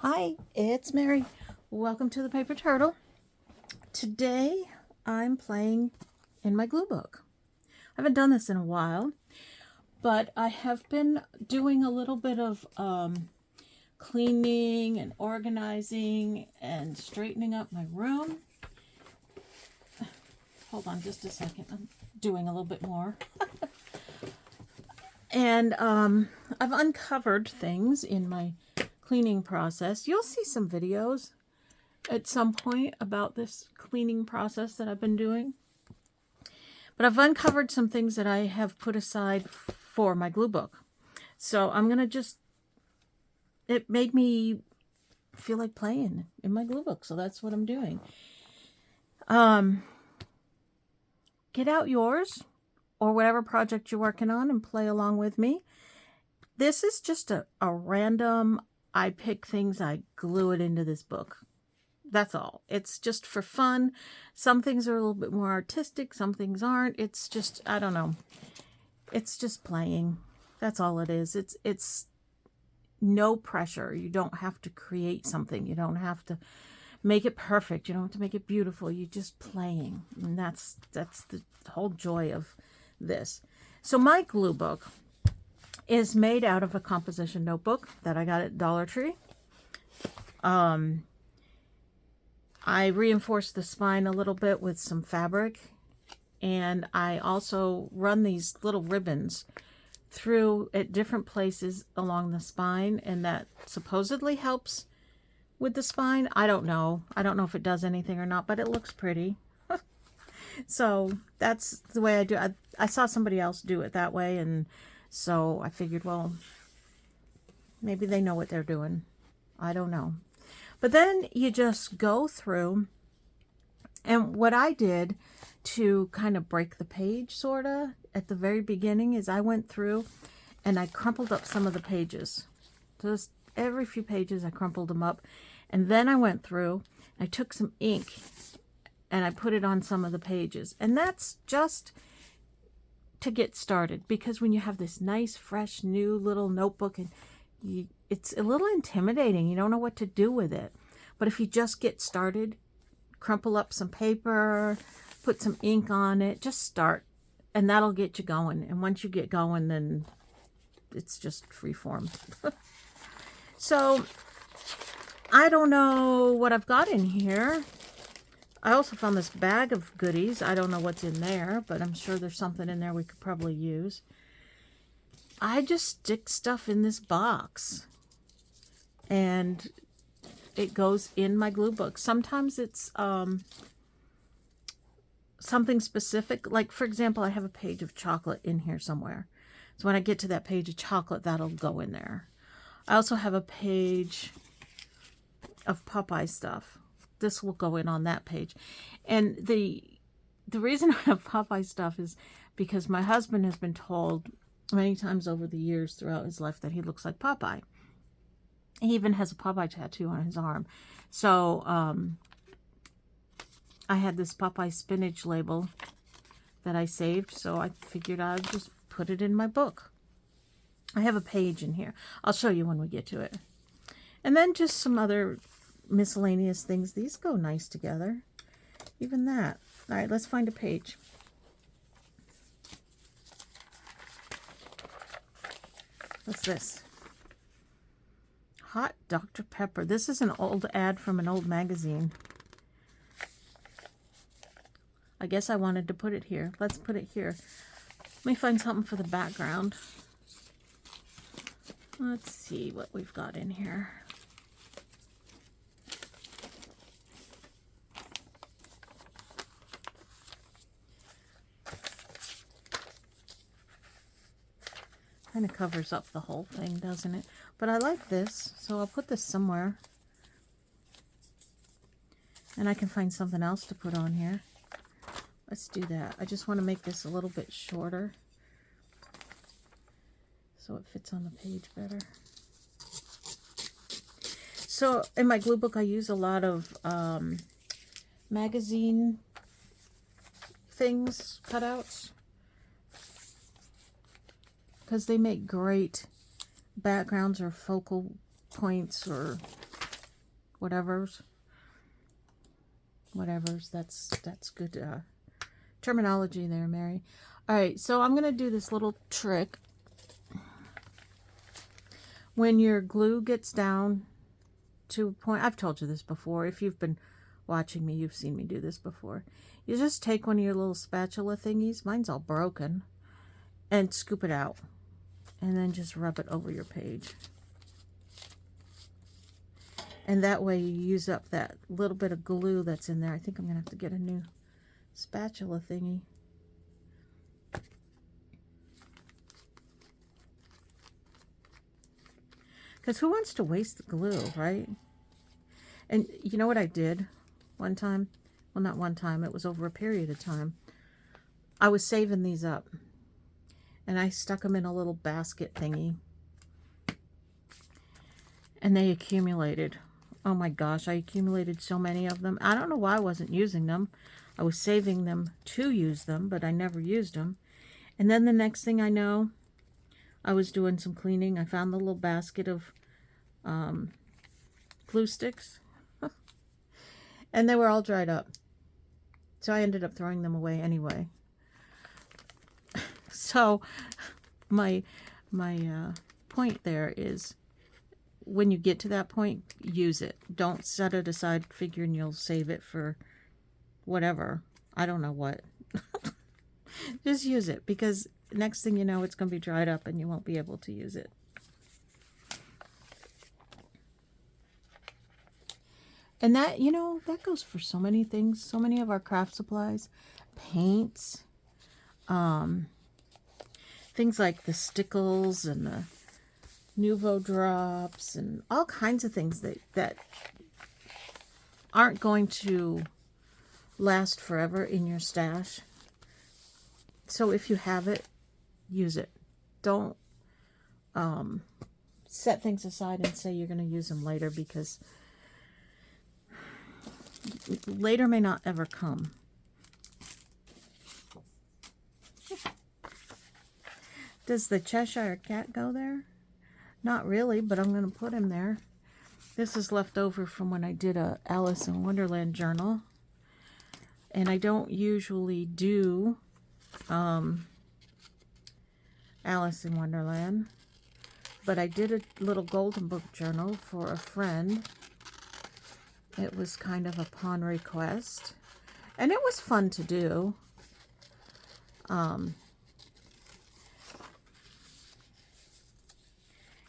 Hi, it's Mary. Welcome to the Paper Turtle. Today I'm playing in my glue book. I haven't done this in a while, but I have been doing a little bit of cleaning and organizing and straightening up my room. Hold on just a second. I'm doing a little bit more. And I've uncovered things in my cleaning process. You'll see some videos at some point about this cleaning process that I've been doing. But I've uncovered some things that I have put aside for my glue book. So I'm going to it made me feel like playing in my glue book. So that's what I'm doing. Get out yours or whatever project you're working on and play along with me. This is just a random, I pick things, I glue it into this book. That's all. It's just for fun. Some things are a little bit more artistic. Some things aren't. It's just, I don't know. It's just playing. That's all it is. It's no pressure. You don't have to create something. You don't have to make it perfect. You don't have to make it beautiful. You're just playing. And that's the whole joy of this. So my glue book is made out of a composition notebook that I got at Dollar Tree. I reinforced the spine a little bit with some fabric, and I also run these little ribbons through at different places along the spine, and that supposedly helps with the spine. I don't know. I don't know if it does anything or not, but it looks pretty. So that's the way I do it. I saw somebody else do it that way, and so I figured, well, maybe they know what they're doing. I don't know. But then you just go through, and what I did to kind of break the page, sort of, at the very beginning is I went through and I crumpled up some of the pages. Just every few pages I crumpled them up. And then I went through, I took some ink and I put it on some of the pages. And that's just to get started, because when you have this nice, fresh, new little notebook, and it's a little intimidating. You don't know what to do with it. But if you just get started, crumple up some paper, put some ink on it, just start, and that'll get you going. And once you get going, then it's just free form. So I don't know what I've got in here. I also found this bag of goodies. I don't know what's in there, but I'm sure there's something in there we could probably use. I just stick stuff in this box, and it goes in my glue book. Sometimes it's something specific. Like, for example, I have a page of chocolate in here somewhere. So when I get to that page of chocolate, that'll go in there. I also have a page of Popeye stuff. This will go in on that page. And the reason I have Popeye stuff is because my husband has been told many times over the years throughout his life that he looks like Popeye. He even has a Popeye tattoo on his arm. So I had this Popeye spinach label that I saved, so I figured I'd just put it in my book. I have a page in here. I'll show you when we get to it. And then just some other miscellaneous things. These go nice together. Even that. All right, let's find a page. What's this? Hot Dr. Pepper. This is an old ad from an old magazine. I guess I wanted to put it here. Let's put it here. Let me find something for the background. Let's see what we've got in here. Kind of covers up the whole thing, doesn't it? But I like this, so I'll put this somewhere. And I can find something else to put on here. Let's do that. I just want to make this a little bit shorter so it fits on the page better. So in my glue book, I use a lot of magazine things, cutouts, because they make great backgrounds or focal points or whatever's. That's good terminology there, Mary. All right, so I'm going to do this little trick. When your glue gets down to a point, I've told you this before. If you've been watching me, you've seen me do this before. You just take one of your little spatula thingies, mine's all broken, and scoop it out. And then just rub it over your page. And that way you use up that little bit of glue that's in there. I think I'm going to have to get a new spatula thingy. Because who wants to waste the glue, right? And you know what I did one time? Well, not one time. It was over a period of time. I was saving these up. And I stuck them in a little basket thingy. And they accumulated. Oh my gosh, I accumulated so many of them. I don't know why I wasn't using them. I was saving them to use them, but I never used them. And then the next thing I know, I was doing some cleaning. I found the little basket of glue sticks. And they were all dried up. So I ended up throwing them away anyway. So my point there is, when you get to that point, use it. Don't set it aside figuring you'll save it for whatever. I don't know what. Just use it, because next thing you know, it's going to be dried up and you won't be able to use it. And that, you know, that goes for so many things. So many of our craft supplies, paints, things like the stickles and the Nouveau drops and all kinds of things that aren't going to last forever in your stash. So if you have it, use it. Don't set things aside and say you're going to use them later, because later may not ever come. Does the Cheshire Cat go there? Not really, but I'm going to put him there. This is left over from when I did a Alice in Wonderland journal. And I don't usually do Alice in Wonderland. But I did a little golden book journal for a friend. It was kind of upon request. And it was fun to do.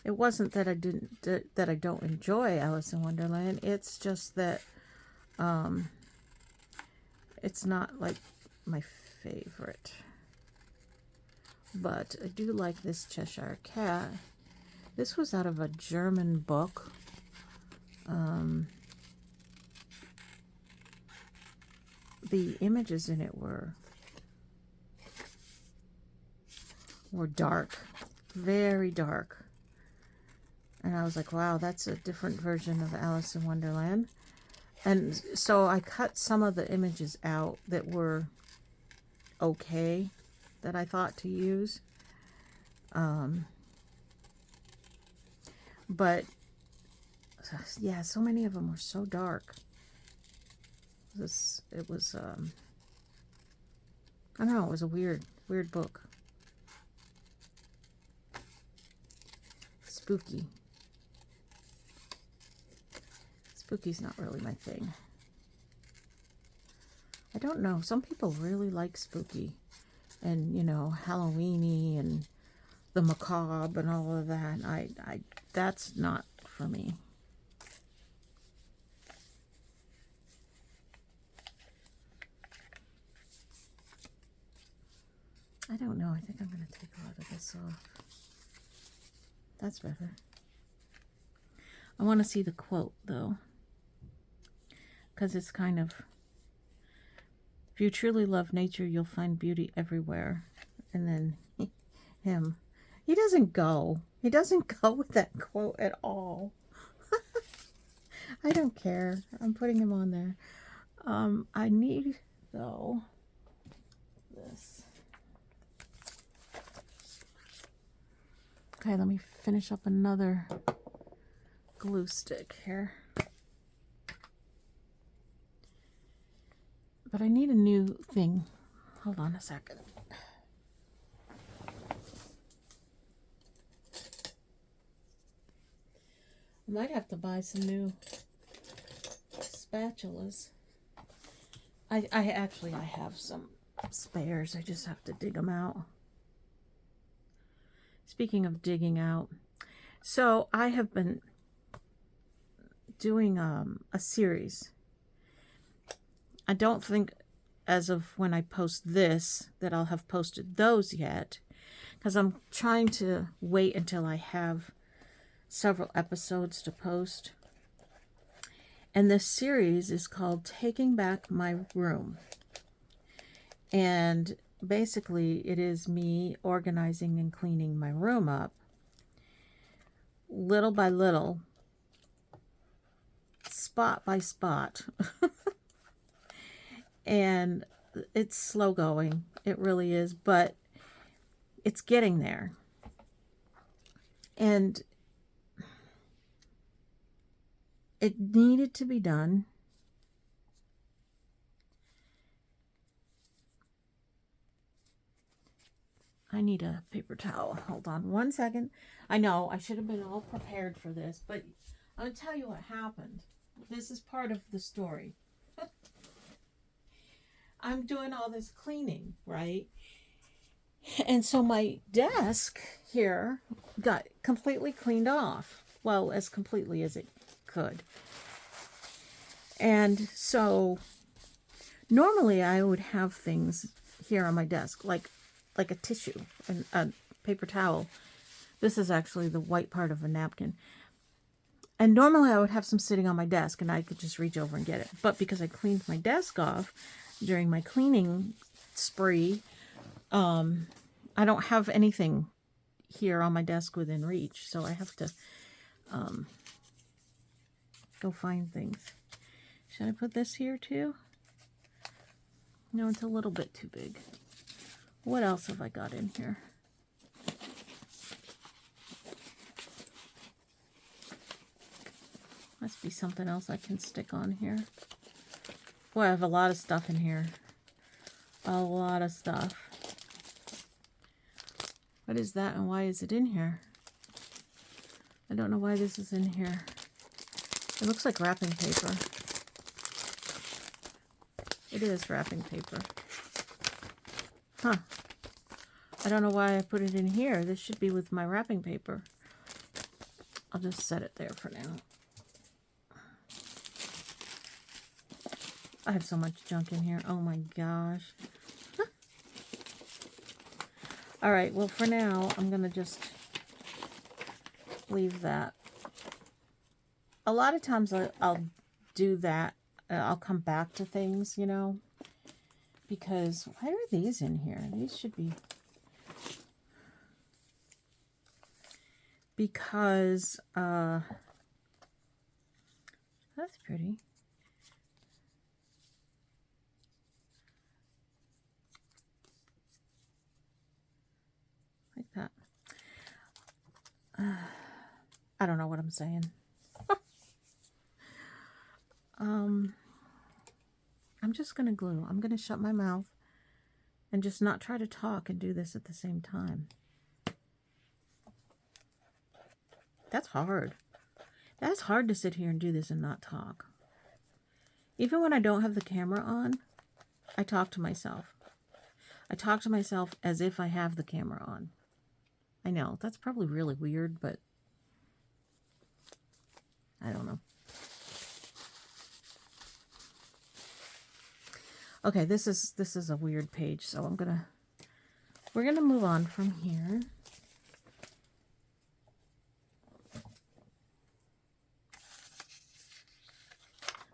It wasn't that I don't enjoy Alice in Wonderland. It's just that it's not like my favorite. But I do like this Cheshire Cat. This was out of a German book. The images in it were dark, very dark. And I was like, wow, that's a different version of Alice in Wonderland. And so I cut some of the images out that were okay, that I thought to use. But, yeah, so many of them were so dark. It was, I don't know, it was a weird book. Spooky. Spooky's not really my thing. I don't know. Some people really like spooky. And, you know, Halloweeny and the macabre and all of that. That's not for me. I don't know. I think I'm going to take a lot of this off. That's better. I want to see the quote, though. Because it's kind of, if you truly love nature, you'll find beauty everywhere. And then him. He doesn't go. He doesn't go with that quote at all. I don't care. I'm putting him on there. I need, though, this. Okay, let me finish up another glue stick here. but I need a new thing. Hold on a second. I might have to buy some new spatulas. I actually have some spares. I just have to dig them out. Speaking of digging out, so I have been doing a series. I don't think as of when I post this that I'll have posted those yet, because I'm trying to wait until I have several episodes to post. And this series is called Taking Back My Room. And basically it is me organizing and cleaning my room up little by little, spot by spot. And it's slow going. It really is, but it's getting there. And it needed to be done. I need a paper towel. Hold on one second. I know I should have been all prepared for this, but I'll tell you what happened. This is part of the story. I'm doing all this cleaning, right? And so my desk here got completely cleaned off. Well, as completely as it could. And so normally I would have things here on my desk, like a tissue and a paper towel. This is actually the white part of a napkin. And normally I would have some sitting on my desk and I could just reach over and get it. But because I cleaned my desk off during my cleaning spree, I don't have anything here on my desk within reach. So I have to go find things. Should I put this here too? No, it's a little bit too big. What else have I got in here? Must be something else I can stick on here. Boy, I have a lot of stuff in here. A lot of stuff. What is that and why is it in here? I don't know why this is in here. It looks like wrapping paper. It is wrapping paper. Huh. I don't know why I put it in here. This should be with my wrapping paper. I'll just set it there for now. I have so much junk in here. Oh my gosh. All right, well for now, I'm going to just leave that. A lot of times I'll do that. I'll come back to things, you know, because why are these in here? These should be, because that's pretty. Like that. I don't know what I'm saying. I'm just going to glue. I'm going to shut my mouth and just not try to talk and do this at the same time. That's hard. That's hard to sit here and do this and not talk. Even when I don't have the camera on, I talk to myself. I talk to myself as if I have the camera on. I know, that's probably really weird, but I don't know. Okay, this is a weird page, so we're gonna move on from here.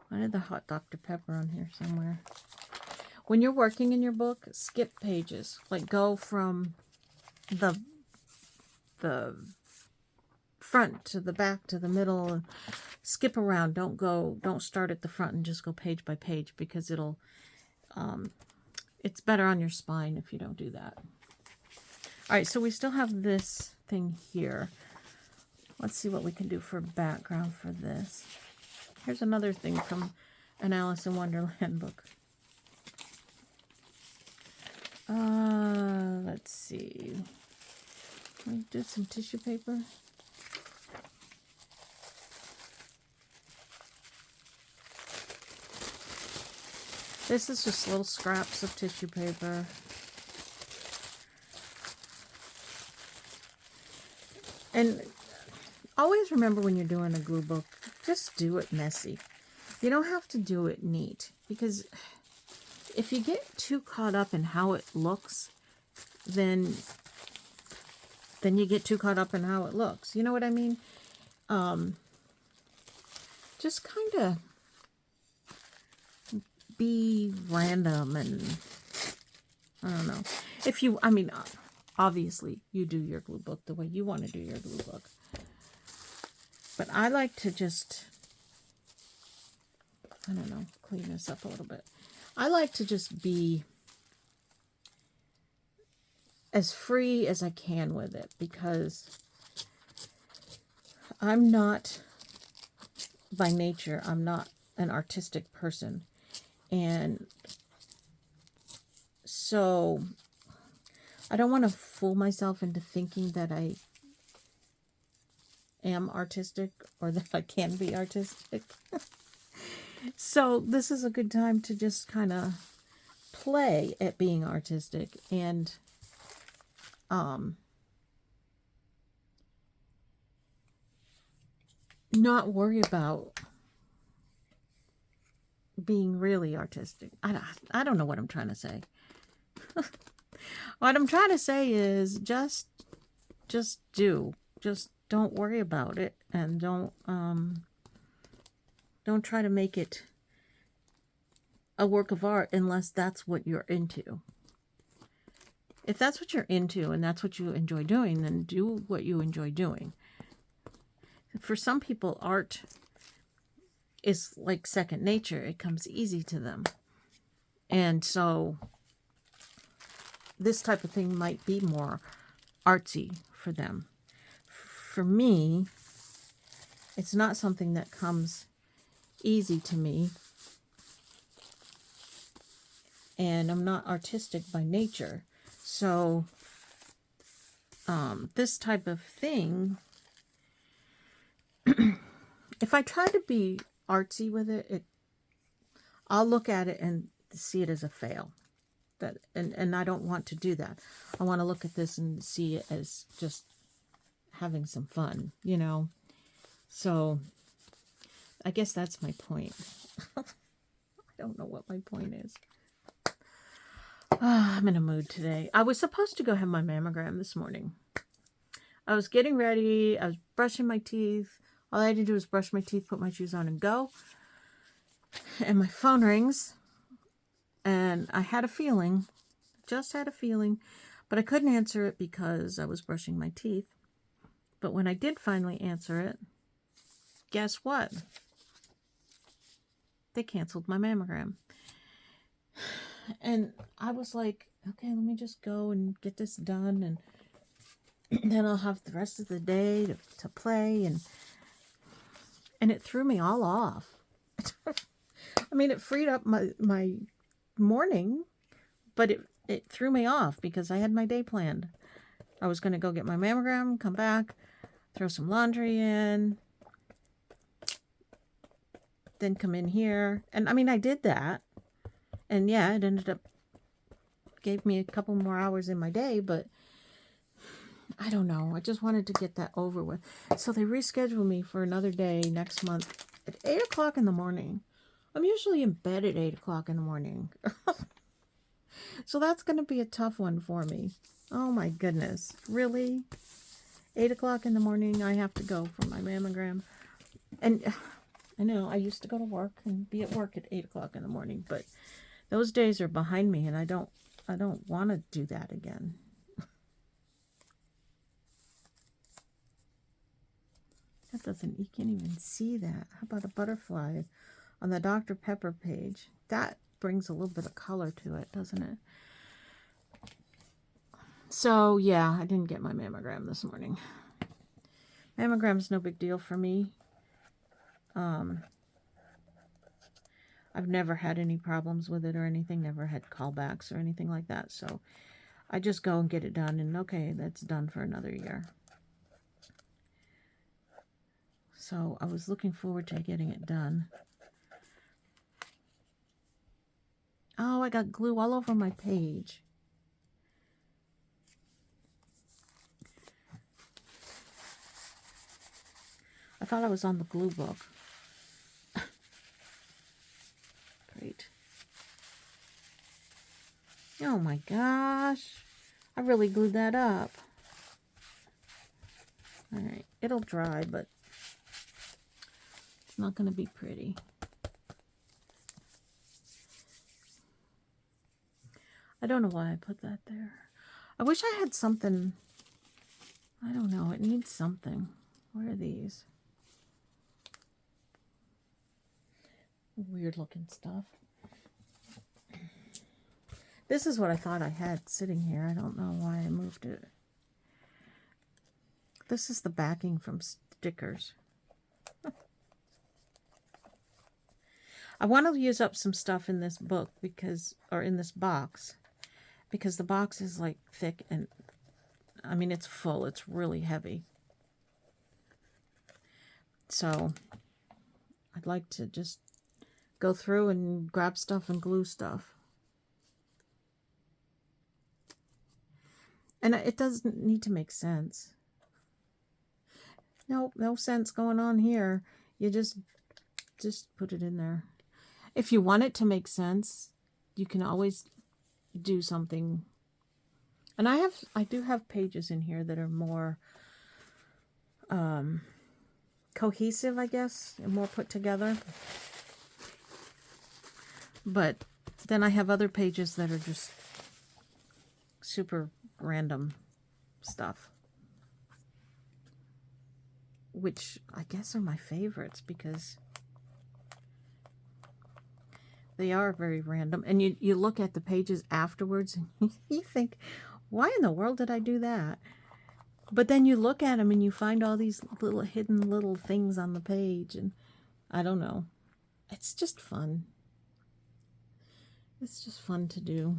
I had the hot Dr. Pepper on here somewhere. When you're working in your book, skip pages. Like go from the front to the back to the middle. Skip around. Don't start at the front and just go page by page, because it'll it's better on your spine if you don't do that. All right, so we still have this thing here. Let's see what we can do for background for this. Here's another thing from an Alice in Wonderland book. Let's see. Can we do some tissue paper? This is just little scraps of tissue paper. And always remember when you're doing a glue book, just do it messy. You don't have to do it neat, because if you get too caught up in how it looks, then you get too caught up in how it looks. You know what I mean? Just kind of be random, and I don't know. If you, I mean, obviously you do your glue book the way you want to do your glue book. But I like to just, I don't know, clean this up a little bit. I like to just be as free as I can with it, because I'm not, by nature, I'm not an artistic person. And so I don't want to fool myself into thinking that I am artistic or that I can be artistic. So this is a good time to just kind of play at being artistic and not worry about being really artistic. I don't know what I'm trying to say. What I'm trying to say is just do. Just don't worry about it, and don't try to make it a work of art unless that's what you're into. If that's what you're into and that's what you enjoy doing, then do what you enjoy doing. For some people, art is like second nature. It comes easy to them. And so this type of thing might be more artsy for them. For me, it's not something that comes easy to me. And I'm not artistic by nature. So this type of thing, if I try to be artsy with it, I'll look at it and see it as a fail. And I don't want to do that. I want to look at this and see it as just having some fun, you know. So I guess that's my point. I don't know what my point is. I'm in a mood today. I was supposed to go have my mammogram this morning. I was getting ready. I was brushing my teeth. All I had to do was brush my teeth, put my shoes on, and go. And my phone rings. And I had a feeling, just had a feeling, but I couldn't answer it because I was brushing my teeth. But when I did finally answer it, guess what? They canceled my mammogram. And I was like, okay, let me just go and get this done, and then I'll have the rest of the day to play. And it threw me all off. I mean, it freed up my morning, but it threw me off because I had my day planned. I was going to go get my mammogram, come back, throw some laundry in, then come in here. And I mean, I did that. And yeah, it ended up, gave me a couple more hours in my day, but I don't know. I just wanted to get that over with. So they rescheduled me for another day next month at 8 o'clock in the morning. I'm usually in bed at 8 o'clock in the morning. So that's going to be a tough one for me. Oh my goodness. Really? 8 o'clock in the morning, I have to go for my mammogram. And I know I used to go to work and be at work at 8 o'clock in the morning, but those days are behind me, and I don't want to do that again. That doesn't, you can't even see that. How about a butterfly on the Dr. Pepper page? That brings a little bit of color to it, doesn't it? So yeah, I didn't get my mammogram this morning. Mammogram's no big deal for me. I've never had any problems with it or anything, never had callbacks or anything like that. So I just go and get it done, and okay, that's done for another year. So I was looking forward to getting it done. Oh, I got glue all over my page. I thought I was on the glue book. Great. Oh my gosh. I really glued that up. Alright, it'll dry, but it's not going to be pretty. I don't know why I put that there. I wish I had something. I don't know. It needs something. Where are these? Weird looking stuff. This is what I thought I had sitting here. I don't know why I moved it. This is the backing from stickers. I want to use up some stuff in this book because, or in this box, because the box is like thick and, I mean, it's full. It's really heavy. So I'd like to just go through and grab stuff and glue stuff. And it doesn't need to make sense. Nope, no sense going on here. You just put it in there. If you want it to make sense, you can always do something. And I do have pages in here that are more cohesive, I guess, and more put together. But then I have other pages that are just super random stuff, which I guess are my favorites because they are very random. And you look at the pages afterwards and you think, why in the world did I do that? But then you look at them and you find all these little hidden little things on the page, and I don't know. It's just fun. It's just fun to do.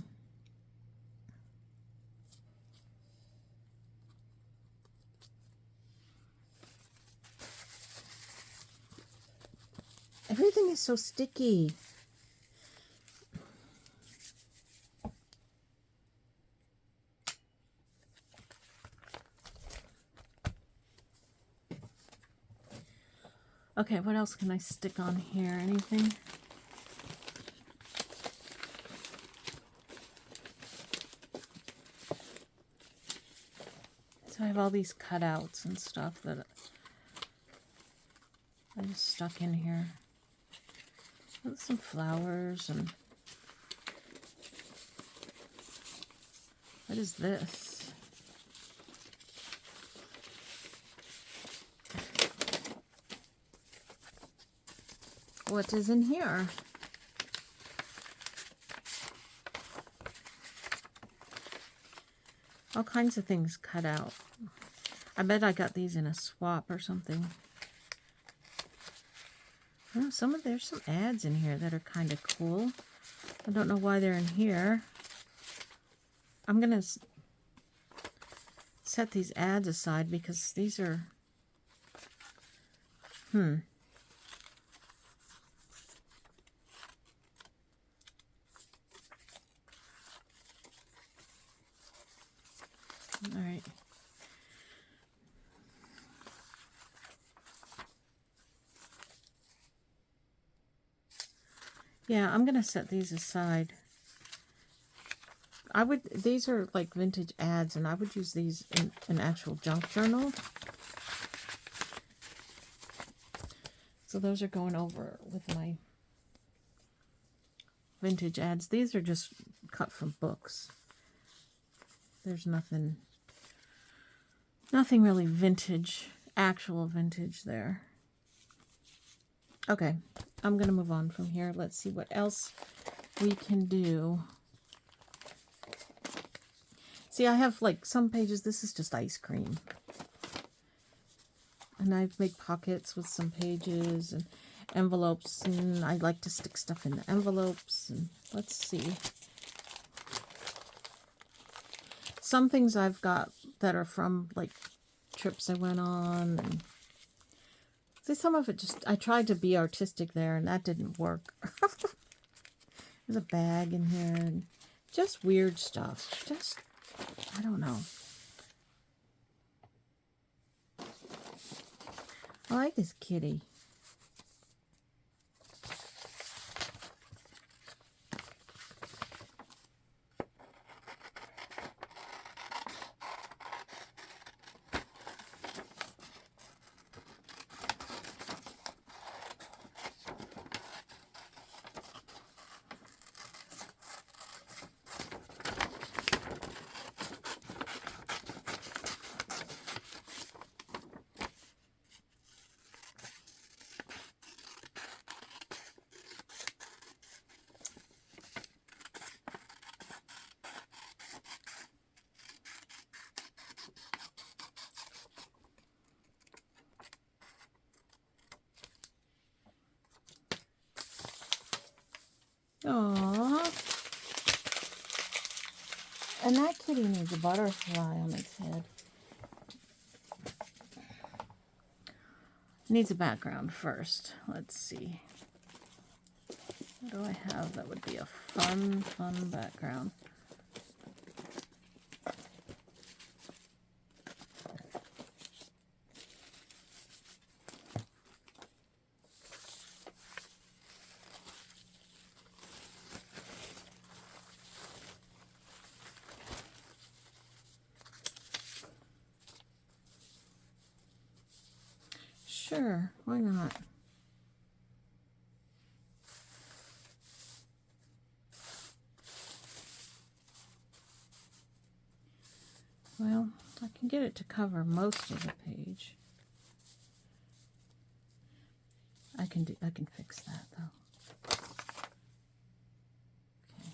Everything is so sticky. Okay, what else can I stick on here? Anything? So I have all these cutouts and stuff that I just stuck in here. Some flowers and... What is this? What is in here? All kinds of things cut out. I bet I got these in a swap or something. Oh, there's some ads in here that are kind of cool. I don't know why they're in here. I'm going to set these ads aside because these are... All right. Yeah, I'm going to set these aside. These are like vintage ads, and I would use these in an actual junk journal. So those are going over with my vintage ads. These are just cut from books. There's nothing really vintage, actual vintage there. Okay, I'm going to move on from here. Let's see what else we can do. See, I have like some pages, this is just ice cream. And I've made pockets with some pages. envelopes, and I like to stick stuff in the envelopes. And let's see. Some things I've got that are from like trips I went on, and see, some of it just, I tried to be artistic there and that didn't work. There's a bag in here and just weird stuff. Just, I don't know. I like this kitty. Aww. And that kitty needs a butterfly on its head. Needs a background first. Let's see. What do I have that would be a fun background? Sure, why not? Well, I can get it to cover most of the page. I can fix that though. Okay.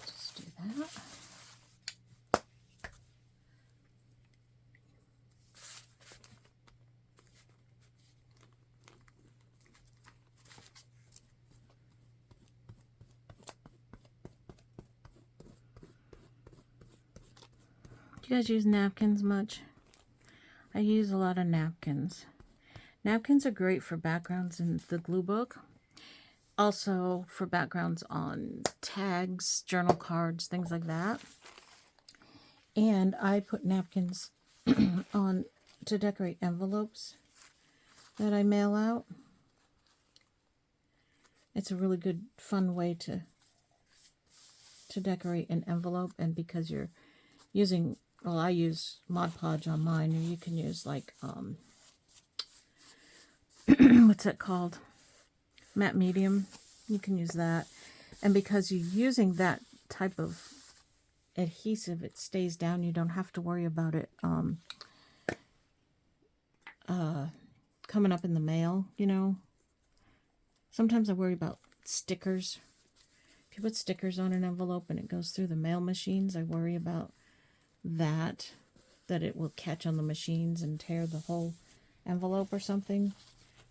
Just do that. Do you guys use napkins much? I use a lot of napkins. Napkins are great for backgrounds in the glue book. Also for backgrounds on tags, journal cards, things like that. And I put napkins on to decorate envelopes that I mail out. It's a really good, fun way to decorate an envelope. And because you're using, well, I use Mod Podge on mine, or you can use like, what's that called? Matte Medium. You can use that. And because you're using that type of adhesive, it stays down. You don't have to worry about it coming up in the mail, you know. Sometimes I worry about stickers. If you put stickers on an envelope and it goes through the mail machines, I worry about that it will catch on the machines and tear the whole envelope or something.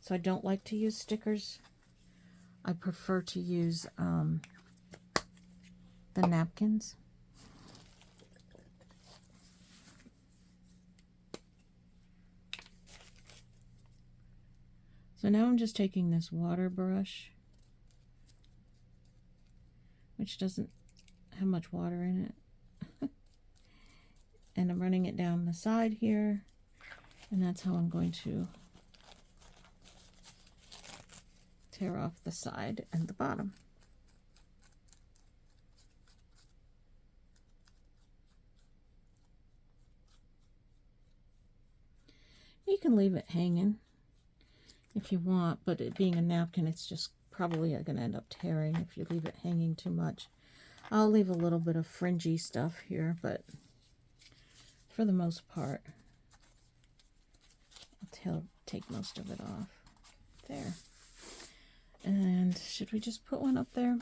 So I don't like to use stickers. I prefer to use the napkins. So now I'm just taking this water brush, which doesn't have much water in it. And I'm running it down the side here. And that's how I'm going to tear off the side and the bottom. You can leave it hanging if you want, but it being a napkin, it's just probably going to end up tearing if you leave it hanging too much. I'll leave a little bit of fringy stuff here, but for the most part, I'll take most of it off. There. And should we just put one up there?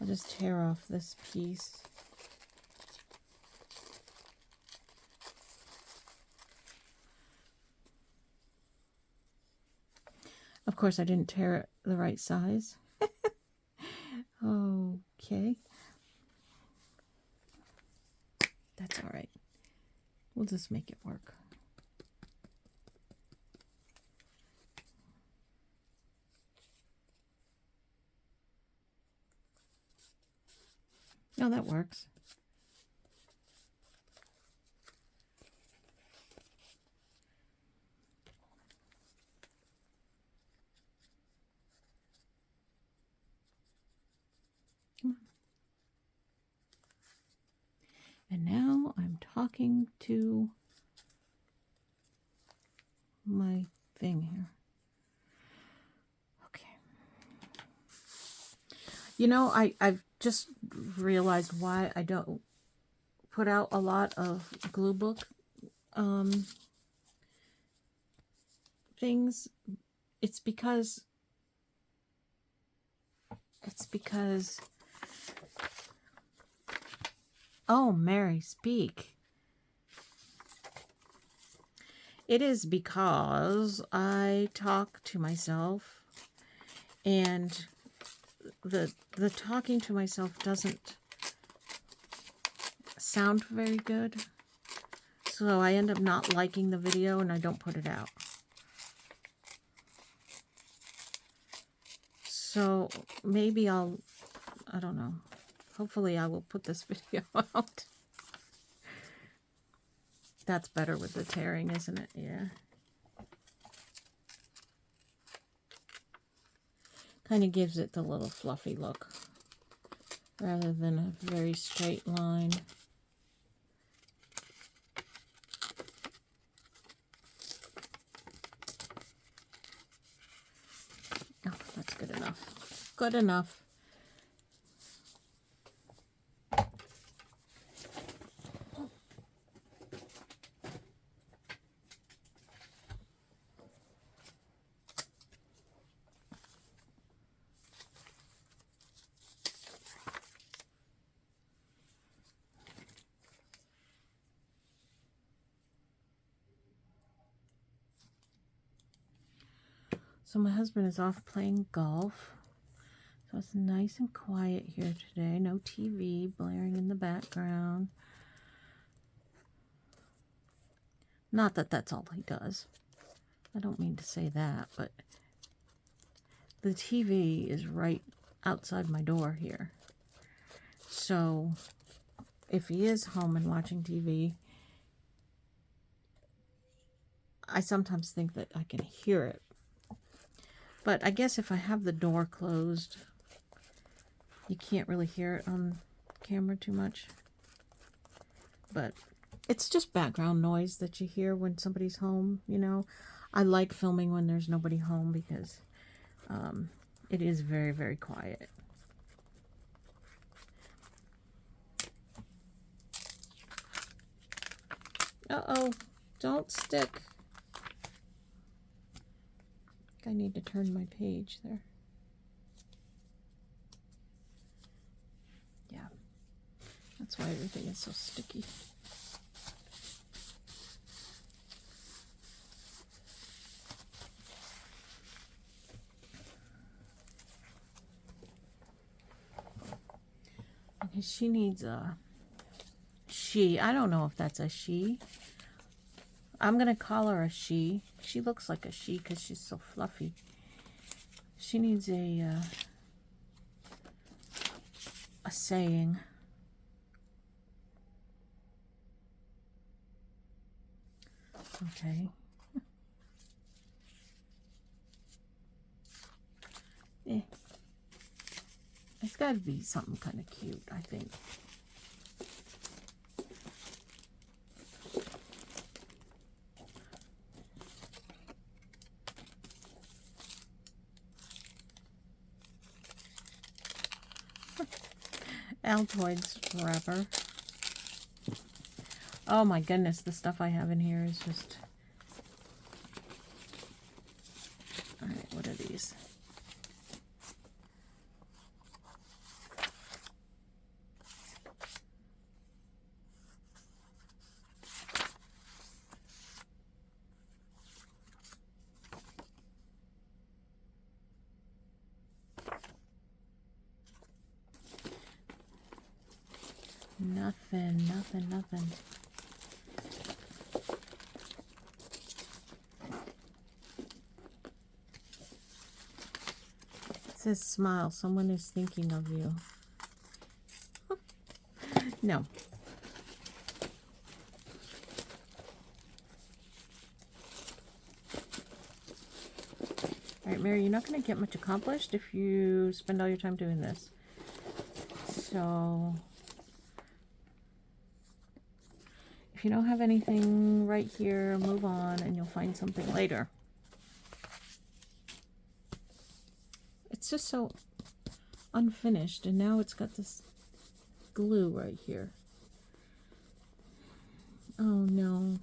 I'll just tear off this piece. Of course, I didn't tear it the right size. Okay. That's all right. We'll just make it work. No, that works. Come on. And now I'm talking to my thing here. Okay. You know, I've just realized why I don't put out a lot of glue book things. It's because oh, Mary, speak. It is because I talk to myself, and the talking to myself doesn't sound very good. So I end up not liking the video and I don't put it out. So maybe I don't know. Hopefully I will put this video out. That's better with the tearing, isn't it? Yeah. Kind of gives it the little fluffy look rather than a very straight line. Oh, that's good enough. Good enough. So my husband is off playing golf. So it's nice and quiet here today. No TV blaring in the background. Not that that's all he does. I don't mean to say that, but the TV is right outside my door here. So if he is home and watching TV, I sometimes think that I can hear it. But I guess if I have the door closed, you can't really hear it on camera too much. But it's just background noise that you hear when somebody's home, you know. I like filming when there's nobody home because it is very, very quiet. Uh-oh, don't stick. I need to turn my page there. Yeah, that's why everything is so sticky. Okay, she needs a she. I don't know if that's a she. I'm going to call her a she. She looks like a she because she's so fluffy. She needs a saying. Okay. It's got to be something kind of cute, I think. Altoids wrapper. Oh my goodness, the stuff I have in here is just... Alright, what are these? Nothing, nothing, nothing. It says smile. Someone is thinking of you. No. All right, Mary, you're not going to get much accomplished if you spend all your time doing this. So, if you don't have anything right here, move on and you'll find something later. It's just so unfinished, and now it's got this glue right here. Oh no.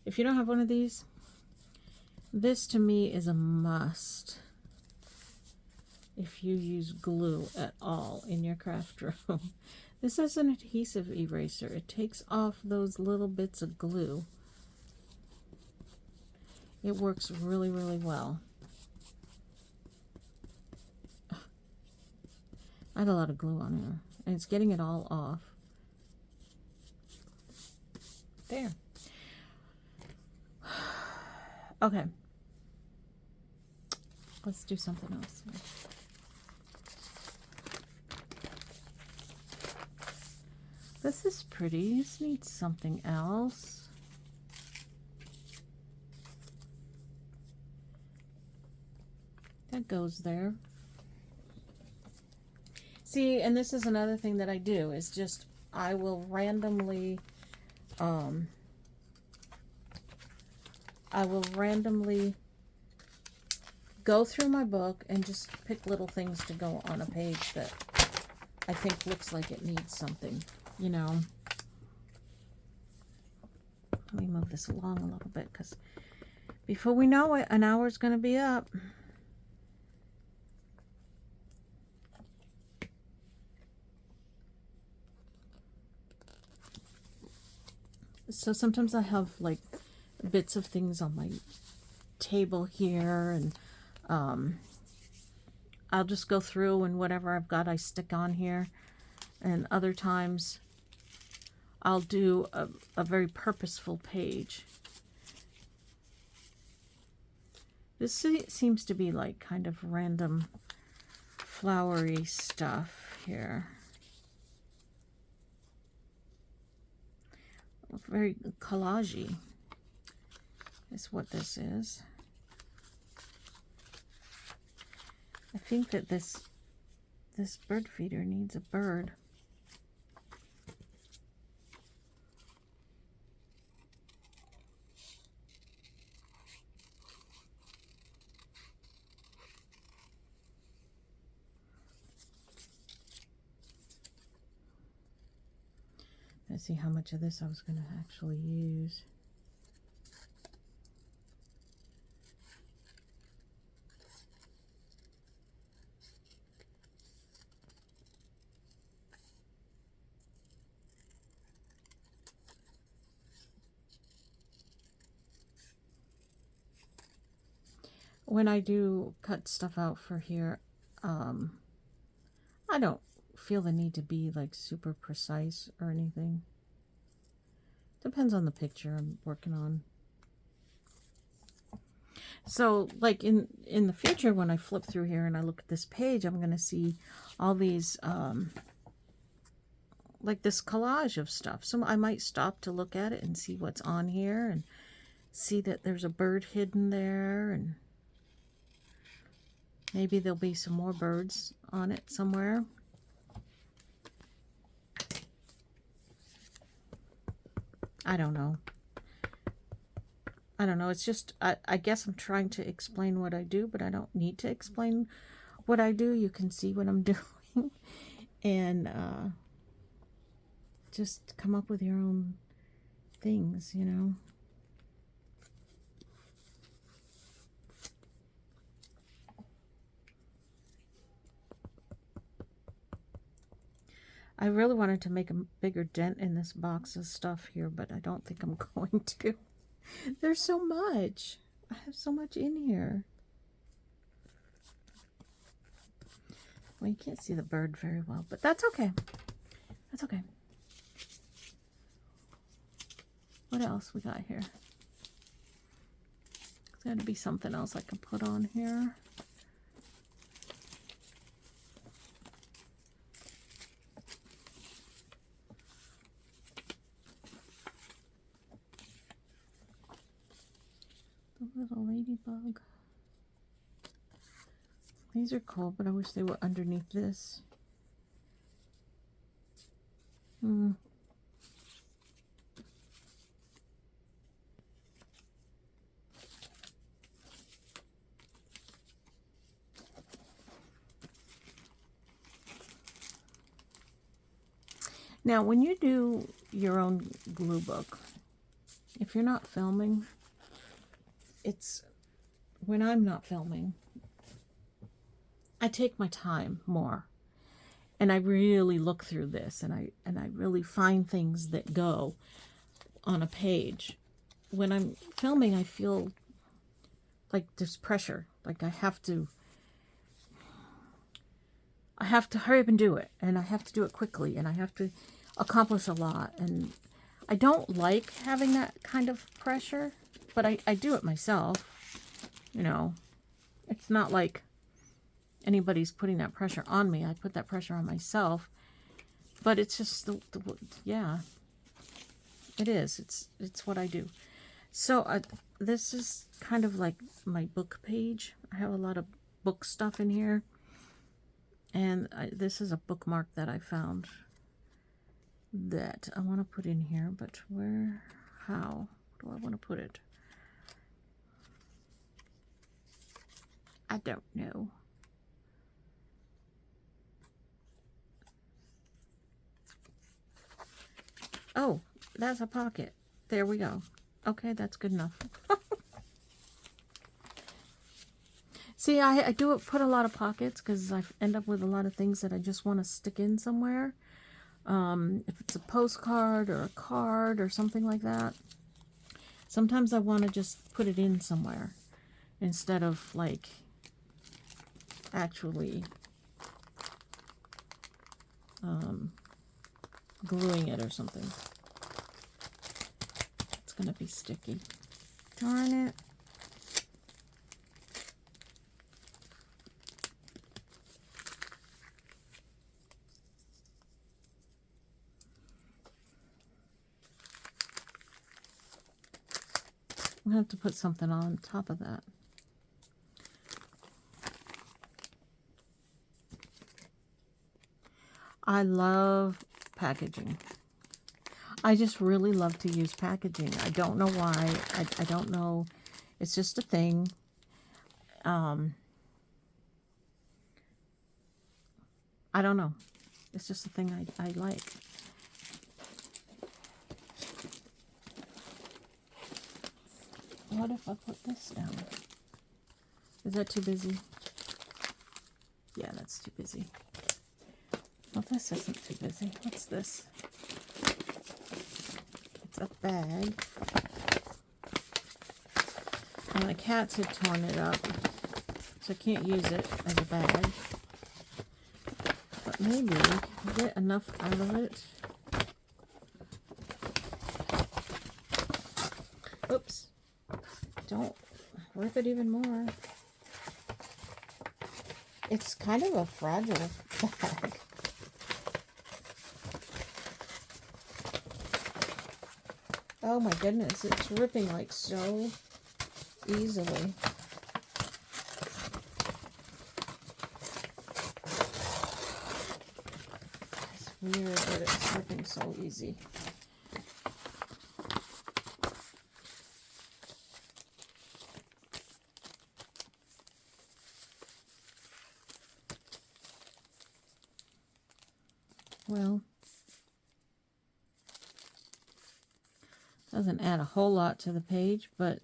If you don't have one of these, this to me is a must. If you use glue at all in your craft room. This is an adhesive eraser. It takes off those little bits of glue. It works really, really well. I had a lot of glue on here, and it's getting it all off. There. Okay. Let's do something else. This is pretty. This needs something else. That goes there. See, and this is another thing that I do, is just, I will randomly, go through my book and just pick little things to go on a page that I think looks like it needs something, you know. Let me move this along a little bit, because before we know it, an hour's going to be up. So sometimes I have like bits of things on my table here, and I'll just go through, and whatever I've got I stick on here. And other times I'll do a very purposeful page. This seems to be like kind of random flowery stuff here. Very collagey is what this is. I think that this bird feeder needs a bird. Let's see how much of this I was going to actually use. When I do cut stuff out for here, I don't feel the need to be like super precise or anything. Depends on the picture I'm working on. So like in the future, when I flip through here and I look at this page, I'm going to see all these like this collage of stuff. So I might stop to look at it and see what's on here, and see that there's a bird hidden there, and maybe there'll be some more birds on it somewhere. I don't know. I don't know. It's just, I guess I'm trying to explain what I do, but I don't need to explain what I do. You can see what I'm doing. And just come up with your own things, you know. I really wanted to make a bigger dent in this box of stuff here, but I don't think I'm going to. There's so much. I have so much in here. Well, you can't see the bird very well, but that's okay. That's okay. What else we got here? There's got to be something else I can put on here. The little ladybug. These are cool, but I wish they were underneath this. Now, when you do your own glue book, if you're not filming, when I'm not filming, I take my time more, and I really look through this, and I really find things that go on a page. When I'm filming, I feel like there's pressure, like I have to hurry up and do it, and I have to do it quickly, and I have to accomplish a lot, and I don't like having that kind of pressure, but I do it myself. You know, it's not like anybody's putting that pressure on me. I put that pressure on myself, but it's just yeah, it is. It's what I do. So this is kind of like my book page. I have a lot of book stuff in here, and this is a bookmark that I found that I want to put in here, but how do I want to put it? I don't know. Oh, that's a pocket. There we go. Okay, that's good enough. See, I do put a lot of pockets because I end up with a lot of things that I just want to stick in somewhere. If it's a postcard or a card or something like that. Sometimes I want to just put it in somewhere instead of like actually gluing it or something. It's gonna be sticky. Darn it. I'll have to put something on top of that. I love packaging. I just really love to use packaging. I don't know why. I don't know. It's just a thing. I don't know. It's just a thing I like. What if I put this down? Is that too busy? Yeah, that's too busy. Well, this isn't too busy. What's this? It's a bag. And the cats have torn it up, so I can't use it as a bag. But maybe we can get enough out of it. Oops. Don't rip it even more. It's kind of a fragile bag. Oh my goodness, it's ripping like so easily. It's weird that it's ripping so easy. Well, doesn't add a whole lot to the page, but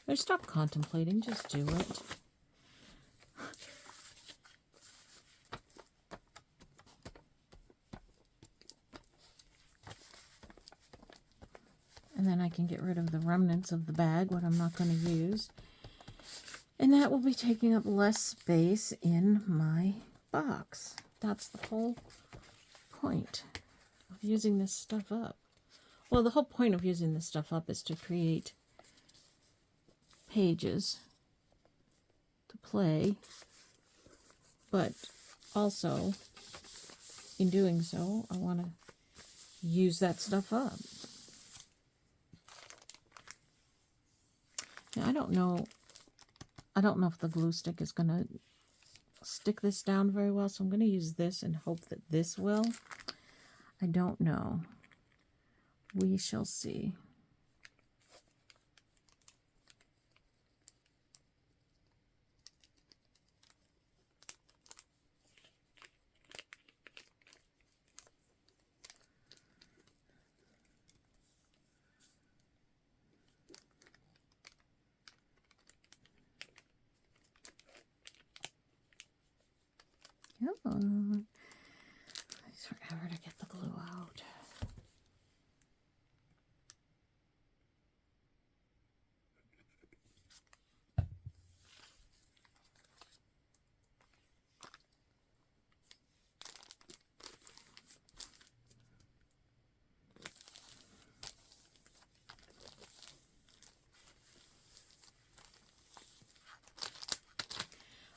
Or stop contemplating, just do it. And then I can get rid of the remnants of the bag, what I'm not going to use. And that will be taking up less space in my box. That's the whole point of using this stuff up. Well, the whole point of using this stuff up is to create pages to play, but also in doing so, I want to use that stuff up. Now, I don't know if the glue stick is going to stick this down very well, so I'm going to use this and hope that this will. I don't know. We shall see. Come on. It takes forever to get the glue out.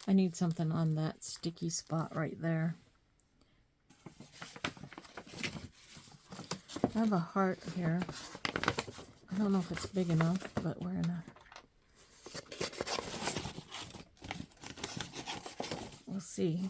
I need something on that sticky spot right there. I have a heart here. I don't know if it's big enough, but we're gonna... We'll see.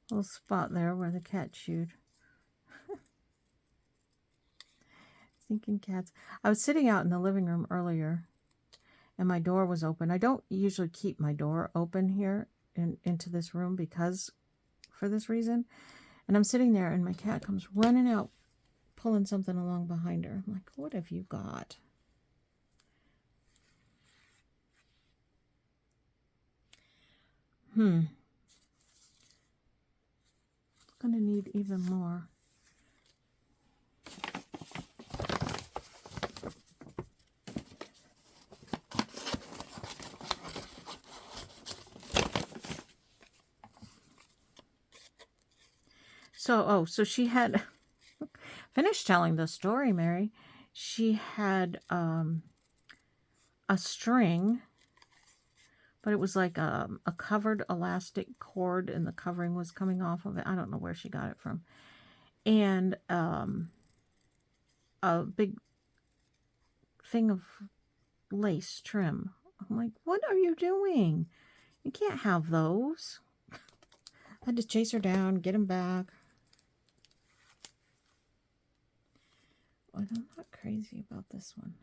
Little spot there where the cat chewed. Thinking cats. I was sitting out in the living room earlier and my door was open. I don't usually keep my door open here into this room because for this reason. And I'm sitting there and my cat comes running out, pulling something along behind her. I'm like, what have you got? Gonna need even more. So she had finished telling the story, Mary. She had a string, but it was like a covered elastic cord and the covering was coming off of it. I don't know where she got it from. And a big thing of lace trim. I'm like, what are you doing? You can't have those. I had to chase her down, get them back. But I'm not crazy about this one.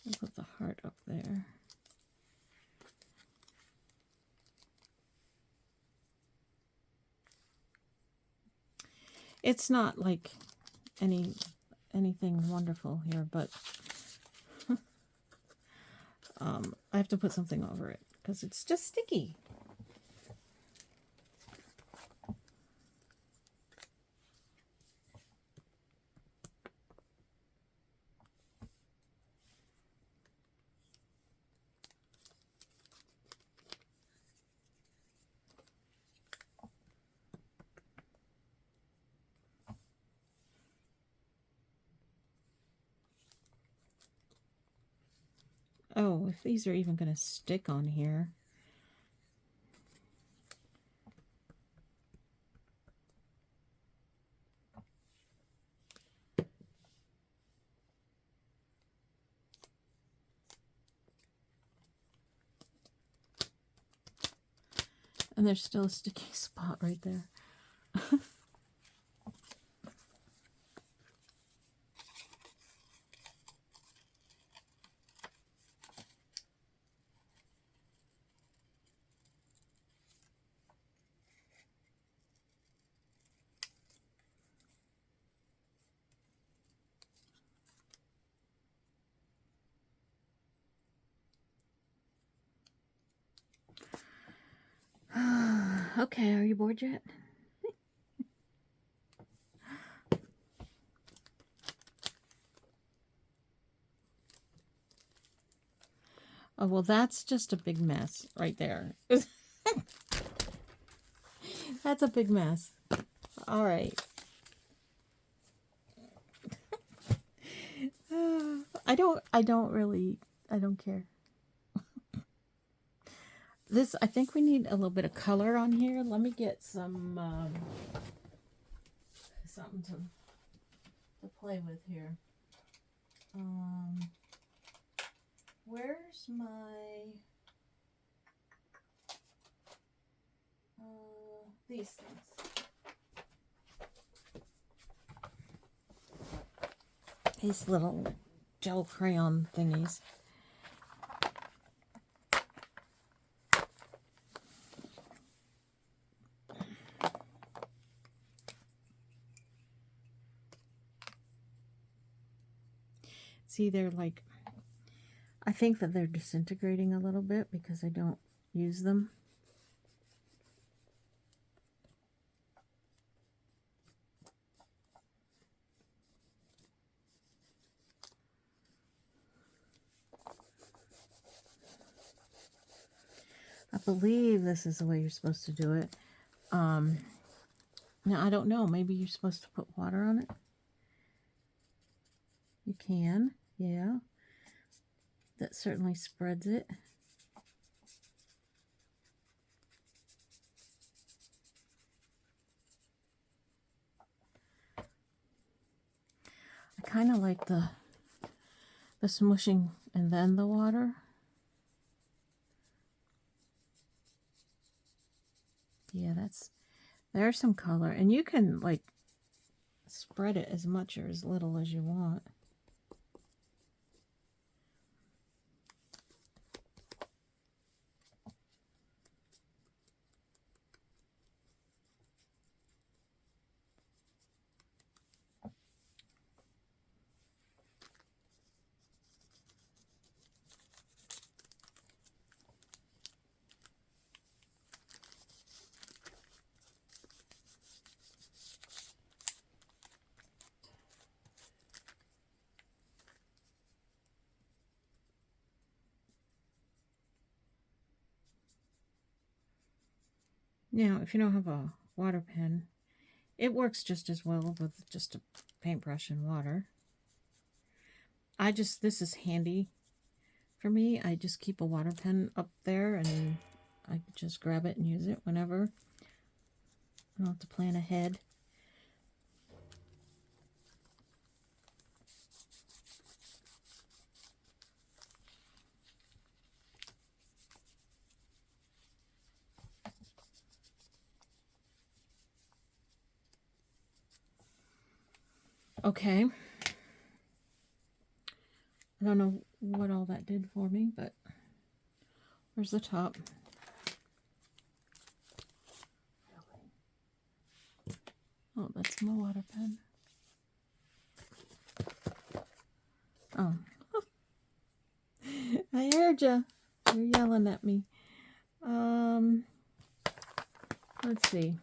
I'll put the heart up there. It's not like anything wonderful here, but I have to put something over it because it's just sticky. Oh, if these are even going to stick on here. And there's still a sticky spot right there. Okay, are you bored yet? Oh, well, that's just a big mess right there. That's a big mess. All right. I don't care. This, I think we need a little bit of color on here. Let me get some, something to play with here. Where's my, these things. These little gel crayon thingies. See, they're like, I think that they're disintegrating a little bit because I don't use them. I believe this is the way you're supposed to do it. Now, I don't know. Maybe you're supposed to put water on it. You can, yeah. That certainly spreads it. I kind of like the smushing and then the water. Yeah, there's some color. And you can like spread it as much or as little as you want. Now, if you don't have a water pen, it works just as well with just a paintbrush and water. This is handy for me. I just keep a water pen up there and I just grab it and use it whenever. I don't have to plan ahead. Okay. I don't know what all that did for me, but where's the top? Oh, that's my water pen. Oh. I heard you. You're yelling at me. Let's see.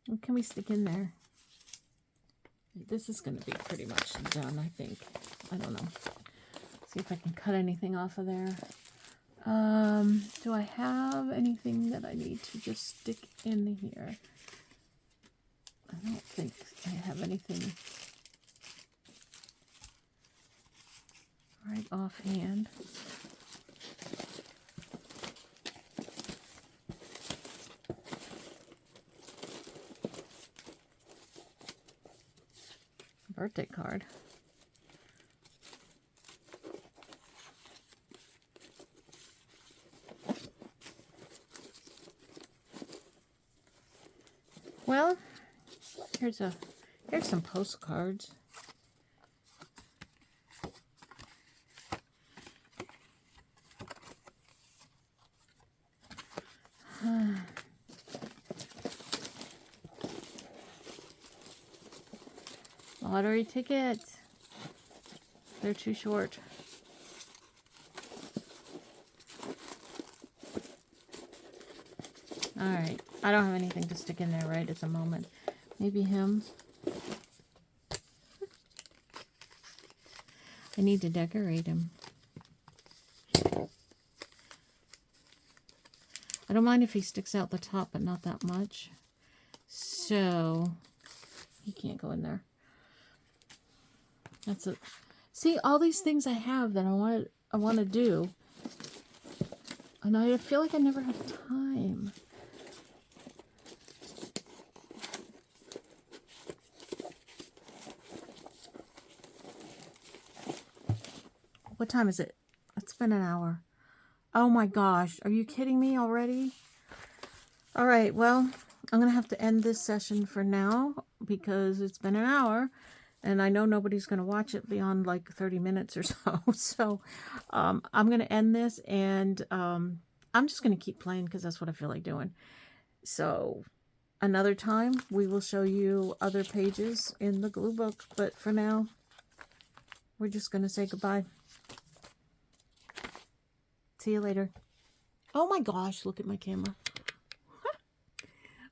What can we stick in there? This is going to be pretty much done, I think. I don't know. See if I can cut anything off of there. Do I have anything that I need to just stick in here? I don't think I have anything. right offhand. Birthday card. Well, here's some postcards. Lottery tickets. They're too short. Alright. I don't have anything to stick in there right at the moment. Maybe him. I need to decorate him. I don't mind if he sticks out the top, but not that much. So, he can't go in there. That's it. See, all these things I have that I want to do, and I feel like I never have time. What time is it? It's been an hour. Oh my gosh, are you kidding me already? All right, well, I'm going to have to end this session for now because it's been an hour. And I know nobody's going to watch it beyond like 30 minutes or so. So I'm going to end this, and I'm just going to keep playing because that's what I feel like doing. So another time we will show you other pages in the glue book. But for now, we're just going to say goodbye. See you later. Oh my gosh, look at my camera.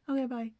Okay, bye.